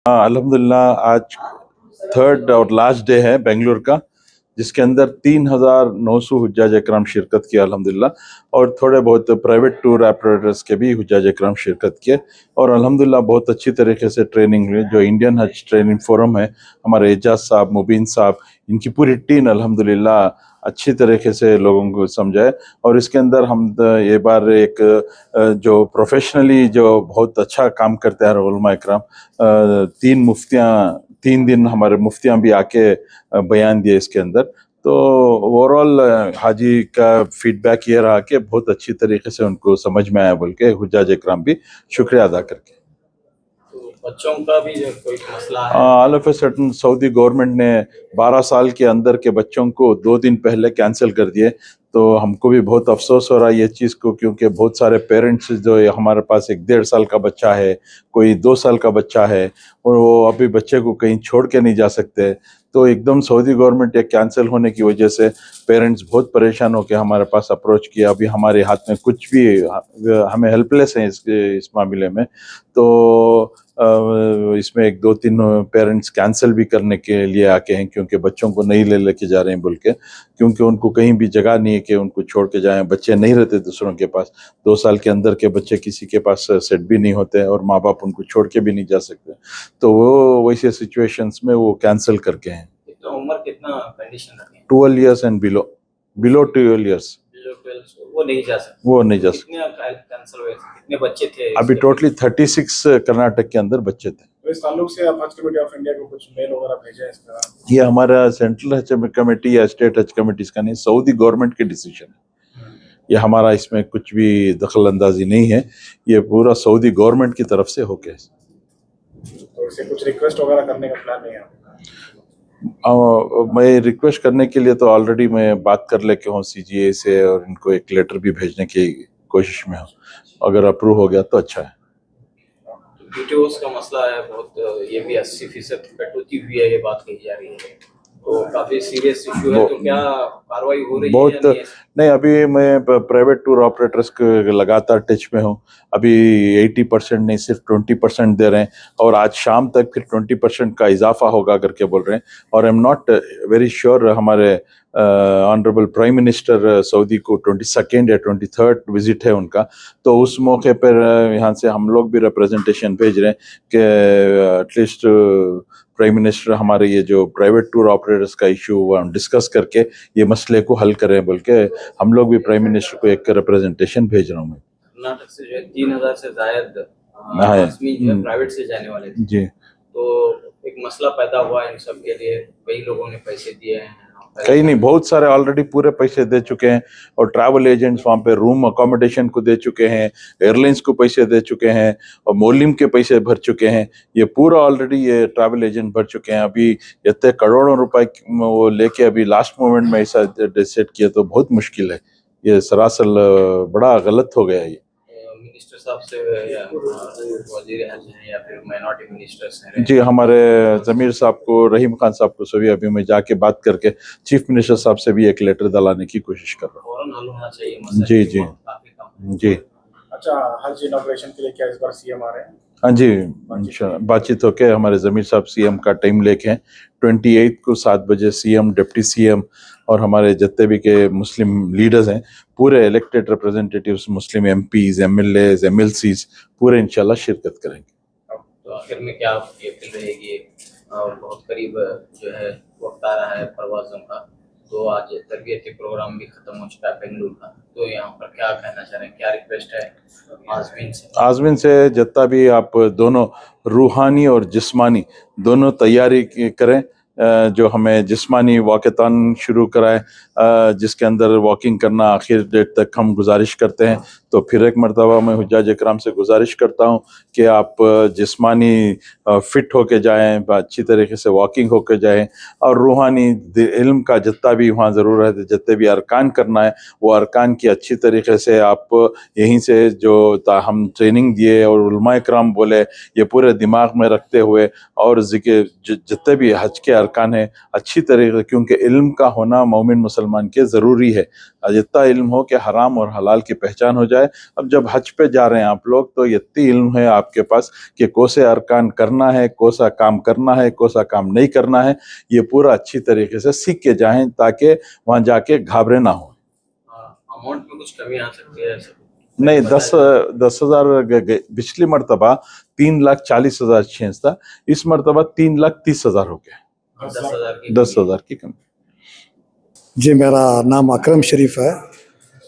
हाँ, अल्हम्दुलिल्लाह आज थर्ड और लास्ट डे है बेंगलुरु का, जिसके अंदर 3,900 हुज्जाज इकराम शिरकत किया अल्हम्दुलिल्लाह। और थोड़े बहुत प्राइवेट टूर ऑपरेटर्स के भी हुज्जाज इकराम शिरकत किए। और अल्हम्दुलिल्लाह बहुत अच्छी तरीके से ट्रेनिंग हुई। जो इंडियन हज ट्रेनिंग फोरम है, हमारे एजाज साहब, मुबीन साहब, इनकी पूरी टीम अल्हम्दुलिल्लाह अच्छी तरीके से लोगों को समझाए। और इसके अंदर हम ये बार एक जो प्रोफेशनली जो बहुत अच्छा काम करते हैं उलमा इकराम, 3 दिन हमारे मुफ्तियां भी आके बयान दिए इसके अंदर। तो ओवरऑल हाजी का फीडबैक ये रहा कि बहुत अच्छी तरीके से उनको समझ में आया, बोल के हुज्जाज इकराम भी शुक्रिया अदा करके। तो बच्चों का भी जो कोई मसला है, all of a sudden Saudi government ने 12 साल के अंदर के बच्चों को 2 दिन पहले कैंसिल कर दिए। तो हमको भी बहुत अफसोस हो रहा है ये चीज़ को, क्योंकि बहुत सारे पेरेंट्स जो हमारे पास एक 1.5 साल का बच्चा है, कोई 2 साल का बच्चा है, और वो अभी बच्चे को कहीं छोड़ के नहीं जा सकते। तो एकदम सऊदी गवर्नमेंट एक कैंसिल होने की वजह से पेरेंट्स बहुत परेशान होकर हमारे पास अप्रोच किया। अभी हमारे हाथ में कुछ भी, हमें हेल्पलेस हैं इस मामले में। तो इसमें 1-2-3 पेरेंट्स कैंसिल भी करने के लिए आके हैं, क्योंकि बच्चों को नहीं लेके जा रहे हैं बोल के, क्योंकि उनको कहीं भी जगह नहीं है कि उनको छोड़ के जाएं। बच्चे नहीं रहते दूसरों के पास, 2 साल के अंदर के बच्चे किसी के पास सेट भी नहीं होते और माँ बाप उनको छोड़ के भी नहीं जा सकते। तो वो वैसे सिचुएशंस में वो कैंसिल करके हैं। तो उम्र कितना कंडीशन रखें? 12 years एंड बिलो 12 years वो नहीं जा सकते। वो नहीं जा सकते। कितने कैंसिल हुए? कितने बच्चे थे? अभी टोटली 36 कर्नाटक के अंदर बच्चे थे। तो इस ताल्लुक से आप हज कमेटी ऑफ इंडिया को कुछ मेल वगैरह भेजा है इसका? ये हमारा सेंट्रल हज कमेटी या स्टेट हज कमेटीज का नहीं, सऊदी गवर्नमेंट की डिसीजन है। ये हमारा इसमें कुछ भी दखल अंदाजी नहीं है, ये पूरा सऊदी गवर्नमेंट की तरफ से होके। तो इसे कुछ रिक्वेस्ट वगैरह करने का प्लान नहीं है आपका? मैं रिक्वेस्ट करने के लिए तो ऑलरेडी मैं बात कर लेके हूँ सीजीए से, और इनको एक लेटर भी भेजने की कोशिश में हूँ। अगर अप्रूव हो गया तो अच्छा है। वीडियोस का मसला है बहुत, ये भी 80% कटौती हुई है, ये बात कही जा रही है। तो काफी सीरियस इशू है, तो क्या कार्रवाई हो रही है या बहुत नहीं, अभी मैं प्राइवेट टूर ऑपरेटर्स के लगातार टच में हूँ। अभी 80% नहीं, सिर्फ 20% दे रहे हैं, और आज शाम तक फिर 20% का इजाफा होगा करके बोल रहे हैं। और I am not very sure, हमारे ऑनरेबल प्राइम मिनिस्टर सऊदी को 22nd या 23rd विजिट है उनका। तो उस मौके पर यहाँ से हम लोग भी रिप्रेजेंटेशन भेज रहे हैं कि एटलीस्ट प्राइम मिनिस्टर हमारे ये जो प्राइवेट टूर ऑपरेटर्स का इशू हुआ हम डिस्कस करके ये मसले को हल करें, बोल के हम लोग भी प्राइम मिनिस्टर को एक रिप्रेजेंटेशन भेज रहा हूँ मैं। कर्नाटक से जो है 3,000 से जायद प्राइवेट से जाने वाले थे जी। तो एक मसला पैदा हुआ इन सब के लिए। कई लोगों ने पैसे दिए हैं, कहीं नहीं, बहुत सारे ऑलरेडी पूरे पैसे दे चुके हैं, और ट्रैवल एजेंट्स वहाँ पे रूम अकोमोडेशन को दे चुके हैं, एयरलाइंस को पैसे दे चुके हैं, और मोलिम के पैसे भर चुके हैं। ये पूरा ऑलरेडी ये ट्रैवल एजेंट भर चुके हैं। अभी इतने करोड़ों रुपए वो लेके अभी लास्ट मोमेंट में ऐसा डिसाइड किया, तो बहुत मुश्किल है। ये सरासर बड़ा गलत हो गया ये। मिनिस्टर साहब से या वजीर हज हैं या फिर माइनॉरिटी मिनिस्टर्स हैं? जी, हमारे जमीर साहब को, रहीम खान साहब को सभी अभी मैं जाके बात करके चीफ मिनिस्टर साहब से भी एक लेटर दिलाने की कोशिश कर रहा हूँ। फौरन हल होना चाहिए मसला। जी जी काफी कम। जी। अच्छा, हज इनॉग्रेशन के लिए क्या इस बार सीएम आ रहे हैं? हाँ जी, बातचीत होके हमारे जमीर साहब सीएम का टाइम लेके हैं 28 को 7 बजे सीएम, डिप्टी सीएम और हमारे जितने भी के मुस्लिम लीडर्स हैं, पूरे इलेक्टेड रिप्रेजेंटेटिव्स, मुस्लिम एमपीज, एमएलएज, एमएलसीज पूरे इंशाल्लाह शिरकत करेंगे। तो आखिर में क्या आपकी अपील रहेगी? और बहुत करीब जो है वक्त आ रहा है परवाज़ों का, तो आज तरबियती प्रोग्राम भी खत्म हो चुका है बेंगलुरु का, तो यहाँ पर क्या कहना चाह रहे हैं, क्या रिक्वेस्ट है आज़मीन से? आज़मीन से जितना भी आप दोनों रूहानी और जिस्मानी दोनों तैयारी करें। जो हमें जिस्मानी वॉकेथॉन शुरू कराए, जिसके अंदर वॉकिंग करना आखिर डेट तक हम गुजारिश करते हैं। तो फिर एक मरतबा मैं हुज्जाज इकराम से गुजारिश करता हूँ कि आप जिस्मानी फिट होके जाएं, अच्छी तरीके से वॉकिंग होके जाएं, और रूहानी इल्म का जितना भी वहाँ ज़रूरत है, जितने भी अरकान करना है, वो अरकान की अच्छी तरीके से आप यहीं से जो हम ट्रेनिंग दिए और उलमा इकराम बोले, ये पूरे दिमाग में रखते हुए, और जितने भी हज के अरकान है अच्छी तरीके, क्योंकि इल्म का होना मोमिन मुसलमान के ज़रूरी है। जितना इल्म हो कि हराम और हलाल की पहचान हो जाए। अब जब हज पे जा रहे हैं आप लोग तो इतनी इल्म है आपके पास कि कौसे अरकान करना है, कौसा काम करना है, कौसा काम नहीं करना है, ये पूरा अच्छी तरीके से सीख के जाएं ताकि वहाँ जाके घाबरे ना हो। अमाउंट में कुछ कमी आ सकती है ऐसा? नहीं, 10,000 पिछली मरतबा 3,40,000 चेंज था, इस मरतबा 3,30,000 हो गया। 10,000 की कमी। जी, मेरा नाम अकरम शरीफ है,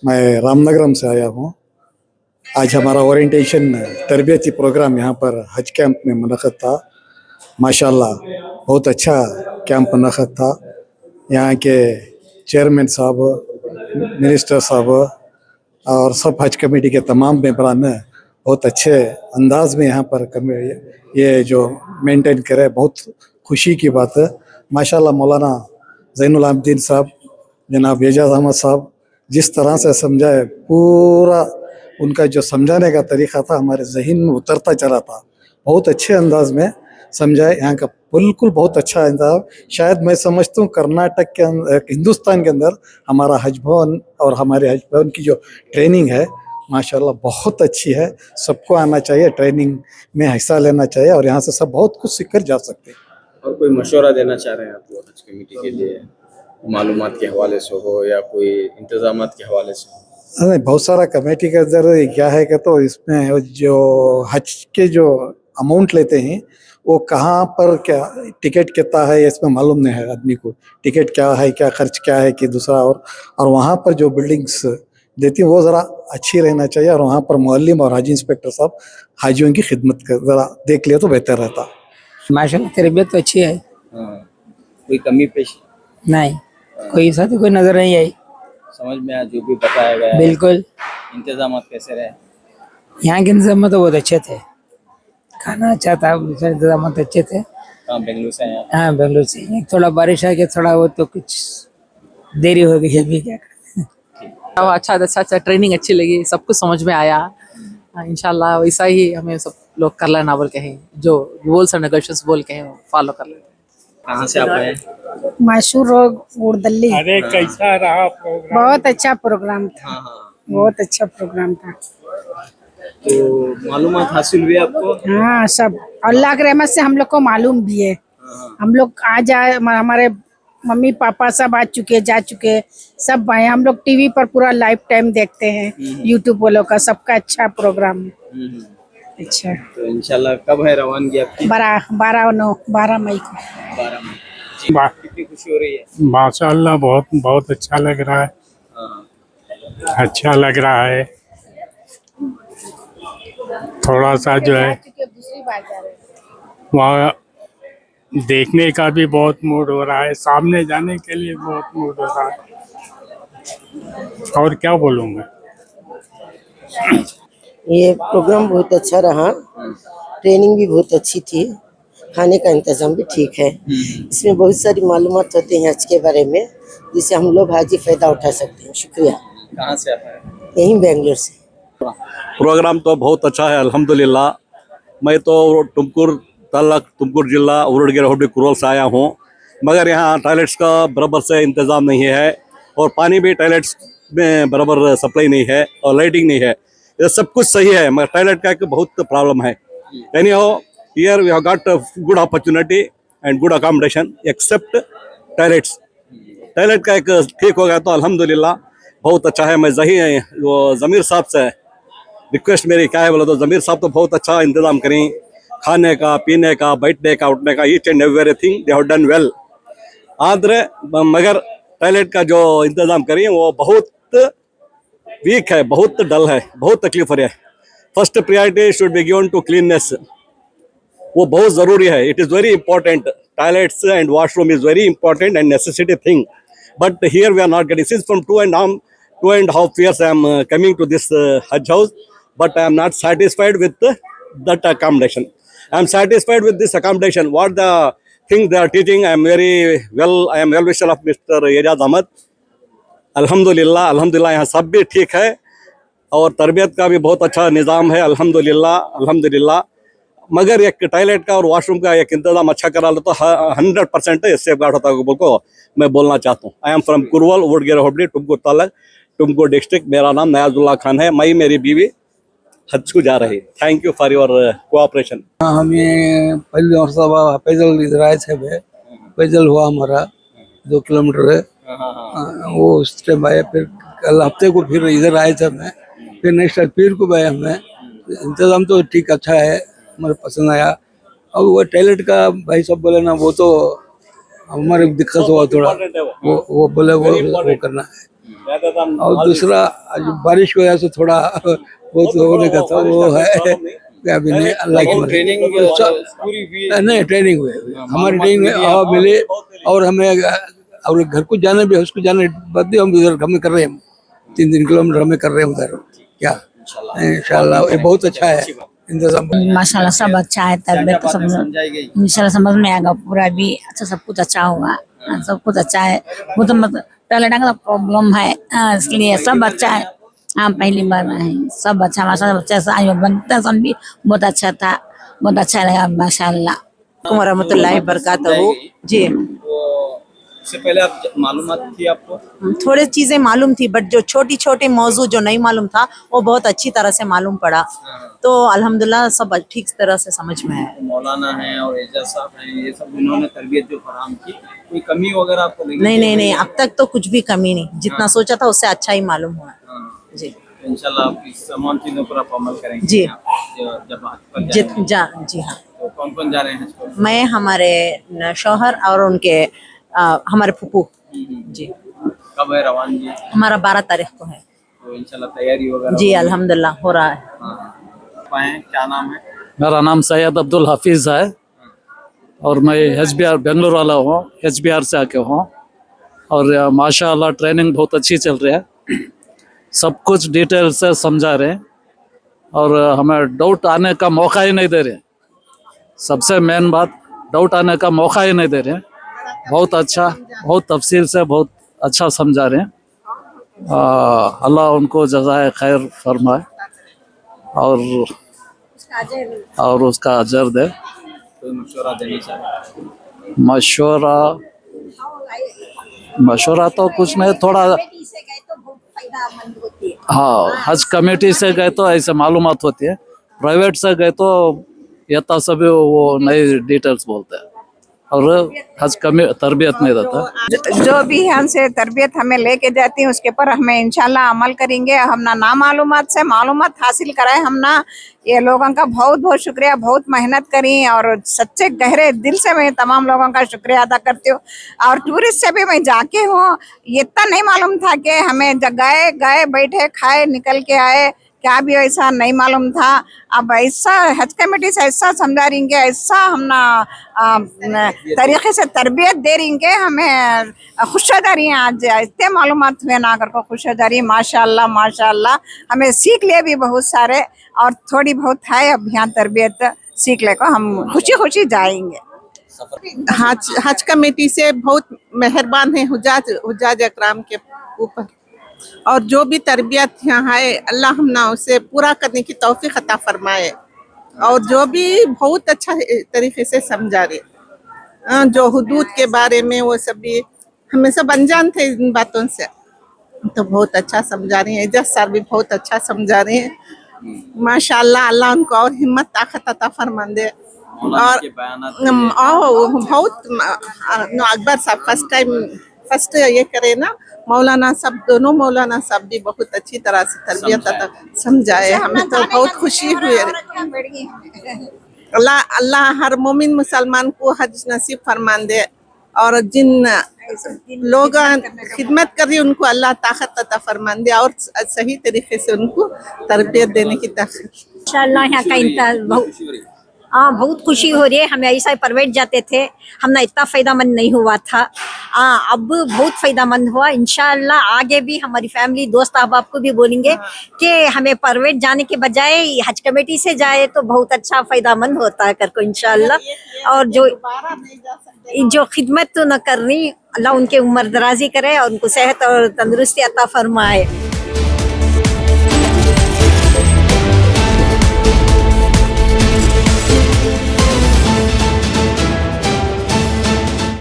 मैं रामनगरम से आया हूँ। आज हमारा ओरिएंटेशन तरबियती प्रोग्राम यहाँ पर हज कैंप में मुनक़्क़द था। माशाल्लाह बहुत अच्छा कैंप मुनक़्क़द था। यहाँ के चेयरमैन साहब, मिनिस्टर साहब और सब हज कमेटी के तमाम मेंबरान ने बहुत अच्छे अंदाज में यहाँ पर ये जो मेंटेन करे, बहुत खुशी की बात है। माशाल्लाह मौलाना ज़ैनुल आबिदीन साहब, जनाब एजाज अहमद साहब जिस तरह से समझाए, पूरा उनका जो समझाने का तरीक़ा था हमारे ज़हन में उतरता चला था। बहुत अच्छे अंदाज में समझाए, यहाँ का बिल्कुल बहुत अच्छा अंदाज। शायद मैं समझता हूँ कर्नाटक के अंदर, हिंदुस्तान के अंदर हमारा हज भवन और हमारे हज भवन की जो ट्रेनिंग है माशाल्लाह बहुत अच्छी है। सबको आना चाहिए, ट्रेनिंग में हिस्सा लेना चाहिए और यहाँ से सब बहुत कुछ सीख कर जा सकते हैं। और कोई मशवरा देना चाह रहे हैं आप लोग हज कमेटी के लिए, मालूमात के हवाले से हो या कोई इंतजामात के हवाले से हो? नहीं, बहुत सारा कमेटी का अंदर क्या है कि तो इसमें जो हज के जो अमाउंट लेते हैं वो कहाँ पर क्या टिकट कितना है इसमें मालूम नहीं है आदमी को। टिकट क्या है, क्या खर्च क्या है कि दूसरा, और वहाँ पर जो बिल्डिंग्स देती हैं वो ज़रा अच्छी रहना चाहिए और वहाँ पर मुअल्लिम और हाजी इंस्पेक्टर साहब हाजियों की खिदमत का ज़रा देख लिया तो बेहतर रहता। माशाल्लाह तरबियत तो अच्छी है। कोई कमी पेश नहीं, कोई ऐसा तो कोई नजर नहीं आई। समझ में आया जो भी बताया गया है? बिल्कुल। इंतजाम कैसे रहे? यहाँ के इंतजाम तो बहुत अच्छे थे, खाना अच्छा था, इंतजाम अच्छे थे। बेंगलुरु से हैं आप? हाँ, बेंगलुरु से। थोड़ा बारिश आ गया, थोड़ा वो तो कुछ देरी हो गई, अभी क्या करें। अच्छा ट्रेनिंग अच्छी लगी, सब कुछ समझ में आया। इंशाल्लाह वैसा ही हमें सब लोग कर लेना बोल के हैं, जो रूल्स एंड रेगुलेशंस बोल के हैं फॉलो कर लेते हैं। कहाँ से आप आए? मशहूर गुड़दल्ली। अरे कैसा रहा प्रोग्राम? बहुत अच्छा प्रोग्राम था। हाँ, बहुत अच्छा प्रोग्राम था। तो मालूमात हासिल हुई आपको? हाँ, सब अल्लाह की रहमत से हम लोग को मालूम भी है। हम लोग आज आए, हमारे मम्मी पापा सब आ चुके, जा चुके, सब आए। हम लोग टीवी पर पूरा लाइव टाइम देखते हैं, यूट्यूब वालों का, सबका अच्छा प्रोग्राम है। अच्छा, तो इंशाल्लाह कब है रवानगी आपकी? 12 मई को। 12 मई। कितनी खुशी हो रही है? माशाअल्लाह बहुत बहुत अच्छा लग रहा है। अच्छा लग रहा है। थोड़ा सा जो है दूसरी बार जा रहे हैं। वहाँ देखने का भी बहुत मूड हो रहा है, सामने जाने के लिए बहुत मूड हो रहा है। और क्या बोलूँ मैं। ये प्रोग्राम बहुत अच्छा रहा, ट्रेनिंग भी बहुत अच्छी थी, खाने का इंतजाम भी ठीक है। इसमें बहुत सारी मालूमात होती हैं हज के बारे में, जिससे हम लोग हाजी फ़ायदा उठा सकते हैं। शुक्रिया। कहाँ से आप आए? यहीं बेंगलोर से। प्रोग्राम तो बहुत अच्छा है अल्हम्दुलिल्लाह। मैं तो तुमकुर तालुक, तुमकुर जिला उरुड़गेर होबड़ी कुरोल से आया हूँ, मगर यहाँ टॉयलेट्स का बराबर से इंतज़ाम नहीं है और पानी भी टॉयलेट्स में बराबर सप्लाई नहीं है और लाइटिंग नहीं है। ये सब कुछ सही है मगर टॉयलेट का एक बहुत प्रॉब्लम है। Anyhow here we have got good opportunity and good accommodation except toilets. Toilet का एक ठीक हो गया तो अल्हम्दुलिल्लाह बहुत अच्छा है। मैं ज़मीर साहब से रिक्वेस्ट मेरी क्या है बोला तो ज़मीर साहब तो बहुत अच्छा इंतज़ाम करें, खाने का, पीने का, बैठने का, उठने का, each and everything they have done well. आदरे मगर टॉयलेट का जो इंतज़ाम करें वो बहुत वीक है, बहुत डल है, बहुत तकलीफ हो रही है। First priority should be given to cleanness, वो बहुत ज़रूरी है। It is very important, toilets and washroom is very important and necessity thing, but here we are not getting. Since from 2.5 years I am coming to this Hajj house, but I am not satisfied with that accommodation. I am satisfied with this accommodation. What the things they are teaching, I am well wisher of Mr. Ejaz Ahmad. अल्हम्दुलिल्लाह अल्हम्दुलिल्लाह यहाँ सब भी ठीक है और तरबियत का भी बहुत अच्छा निज़ाम है। अल्हम्दुलिल्लाह अल्हम्दुलिल्लाह मगर एक टॉयलेट का और वॉशरूम का एक इंतजाम अच्छा करा लो तो 100% सेफ गार्ड होता है को मैं बोलना चाहता हूँ। आई एम फ्रॉम कुरवल वुडगेर होबली टुमकुर तालुक टुमकुर डिस्ट्रिक्ट। मेरा नाम नयाजुल्ला खान है। मैं मेरी बीवी हज को जा रही। Thank you for your cooperation. हमें पहले मरतबा पैदल इधर आए थे, पैदल हुआ हमारा 2 किलोमीटर है। वो उस टाइम आए, फिर कल हफ्ते को फिर इधर आए थे मैं, फिर नेक्स्ट फिर को आए हमें। इंतजाम तो ठीक अच्छा है, हमारे पसंद आया। अब वो टॉयलेट का भाई सब बोले ना, वो तो हमारे दिक्कत हुआ थोड़ा, वो बोले वो करना है। और दूसरा आज बारिश की वजह से थोड़ा वो तो होने का था, वो है अभी नहीं। अल्लाह की ट्रेनिंग नहीं, ट्रेनिंग हुई हमारी, ट्रेनिंग हवा मिले और हमें और घर को जाने भी, उसको जाने बाद भी हम इधर हमें कर रहे हैं 3 किलोमीटर हमें कर रहे हैं उधर। क्या इंशाल्लाह ये बहुत अच्छा है इंतजाम। माशाल्लाह सब अच्छा है, तबियत तो सब इंशाल्लाह समझ में आएगा पूरा भी अच्छा, सब कुछ अच्छा होगा, सब कुछ अच्छा है। वो तो मतलब टॉयलेट का प्रॉब्लम है, इसलिए सब अच्छा है। हाँ पहली बार आए, सब अच्छा माशाल्लाह, बच्चा से बनता सब भी बहुत अच्छा था, बहुत अच्छा लगा माशाल्लाह। रहमतुल्लाहि बरकातहू। जी इससे पहले आप मालूमात थी आपको? थोड़ी चीजें मालूम थी, बट जो छोटी छोटी मौजू जो नहीं मालूम था वो बहुत अच्छी तरह से मालूम पड़ा। तो अल्हम्दुलिल्लाह सब ठीक तरह से समझ में आया। मौलाना हैं और एजाज साहब हैं, ये सब इन्होंने तरबियत जो फराहम की, कोई कमी वगैरह आपको लगी? नहीं, अब तक तो कुछ भी कमी नहीं, जितना सोचा था उससे अच्छा ही मालूम हुआ। जी इंशाल्लाह आप इस तमाम चीजों पर आप अमल करेंगे जी। जब हज पर जाएंगे। जी हाँ। तो कौन कौन जा रहे हैं हज पर? मैं, हमारे शौहर और उनके हमारे फूफू जी। कब है रवानगी? हमारा 12 तारीख को है। तो इंशाल्लाह तैयारी वगैरह जी अल्हम्दुलिल्लाह हो रहा है। क्या नाम है? मेरा नाम सैयद अब्दुल हाफिज है और मैं HBR बेंगलोर वाला हूँ, HBR से आके हूँ। और माशाल्लाह ट्रेनिंग बहुत अच्छी चल रही है, सब कुछ डिटेल से समझा रहे हैं और हमें डाउट आने का मौका ही नहीं दे रहे। सबसे मेन बात, डाउट आने का मौका ही नहीं दे रहे। बहुत अच्छा, बहुत तफसील से बहुत अच्छा समझा रहे हैं। अल्लाह उनको जज़ाए खैर फरमाए और उसका अजर दे। कोई मशवरा देना चाहते? मशवरा तो कुछ नहीं, थोड़ा हाँ हज कमेटी से गए तो ऐसे मालूमात होती है, प्राइवेट से गए तो यथा सभी वो नई डिटेल्स बोलते हैं और हज तरबियत नहीं रहता। जो भी हमसे तरबियत हमें लेके जाती है उसके पर हमें इंशाल्लाह अमल करेंगे। हम ना मालूमात से मालूमात हासिल कराए, हम ना ये लोगों का बहुत बहुत शुक्रिया, बहुत मेहनत करी और सच्चे गहरे दिल से मैं तमाम लोगों का शुक्रिया अदा करती हूँ। और टूरिस्ट से भी मैं जाके हूँ, ये इतना नहीं मालूम था कि हमें गए बैठे खाए निकल के आए, क्या भी ऐसा नहीं मालूम था। अब ऐसा हज कमेटी से ऐसा समझा रही है, ऐसा हम ना तरीके से तरबियत दे रही है, हमें खुशदारी आज इतने मालूमात हुए ना अगर को खुशदारी। माशाल्लाह माशाल्लाह हमें सीख लिए भी बहुत सारे और थोड़ी बहुत है अब यहाँ तरबियत सीख ले को हम खुशी खुशी जाएंगे। हज कमेटी से बहुत मेहरबान है हुज्जाज अकराम के ऊपर, और जो भी तरबियत यहाँ है अल्लाह हम ना उसे पूरा करने की तौफीक अता फरमाए। और जो भी बहुत अच्छा तरीके से समझा रहे, जो हुदूद के बारे में वो सब भी हमें सब अनजान थे इन बातों से, तो बहुत अच्छा समझा रहे हैं। एजाज सर भी बहुत अच्छा समझा रहे हैं माशाल्लाह। अल्लाह उनको और हिम्मत ताकत अता फरमान दे। और बहुत अकबर साहब फर्स्ट ये करे ना, मौलाना साहब, दोनों मौलाना साहब भी बहुत अच्छी तरह से तरबियत समझाए, हमें तो बहुत खुशी हुई। अल्लाह हर मोमिन मुसलमान को हज नसीब फरमान दे और जिन लोग खिदमत कर रही उनको अल्लाह ताकत अता फरमान दे और सही तरीके से उनको तरबियत देने की तौफीक। इंशाल्लाह यहाँ का बहुत खुशी हो रही है। हमें ऐसा प्राइवेट जाते थे, हमने इतना फ़ायदामंद नहीं हुआ था, अब बहुत फ़ायदामंद हुआ। इंशाअल्लाह आगे भी हमारी फैमिली दोस्त अहबाब को भी बोलेंगे कि हमें प्राइवेट जाने के बजाय हज कमेटी से जाए तो बहुत अच्छा फ़ायदामंद होता है करको इंशाअल्लाह। और जो खिदमत तो न कर रही, अल्लाह उनके उम्र दराजी करे और उनको सेहत और तंदुरुस्ती अता फरमाए।